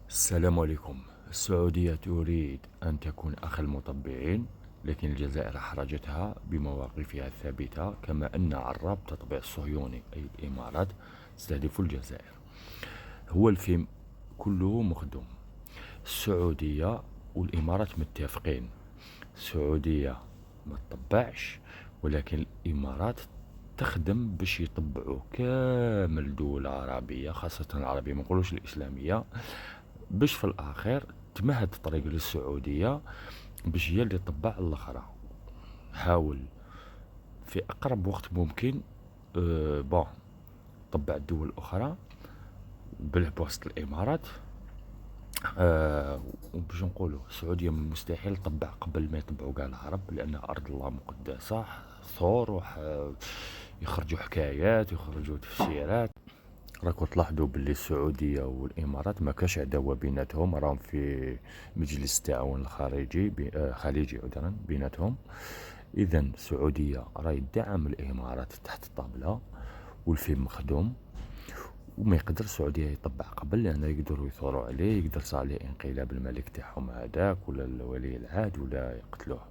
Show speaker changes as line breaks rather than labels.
السلام عليكم. السعودية تريد أن تكون أخ المطبعين، لكن الجزائر أحرجتها بمواقفها الثابتة، كما أن عراب تطبيع الصهيوني أي الإمارات تستهدف الجزائر. هو الفيلم كله مخدوم. السعودية والإمارات متفقين. السعودية ما تطبعش، ولكن الإمارات تخدم باش يطبعوا كامل دول عربية، خاصة العربية ما نقولوش الإسلامية، باش في الأخير تمهد الطريق للسعودية باش هي اللي تطبع الأخرى. حاول في أقرب وقت ممكن بون طبع الدول الأخرى بواسطة الإمارات. وباش نقولوا السعودية من المستحيل تطبع قبل ما يطبعوا كاع العرب، لأنها أرض الله مقدسة. ثور يخرجوا حكايات يخرجوا تفسيرات. راكم تلاحظوا باللي السعودية والإمارات ما كاش عداوة بيناتهم، راهم في مجلس التعاون الخارجي خليجي عذرا بيناتهم. إذا السعودية راهي تدعم الإمارات تحت الطاولة، والفيلم مخدوم، وما يقدر السعودية يطبع قبل، لأنه يقدروا يثوروا عليه، يقدر صار عليه انقلاب الملك تاعهم هذاك ولا الولي العهد ولا يقتلوه.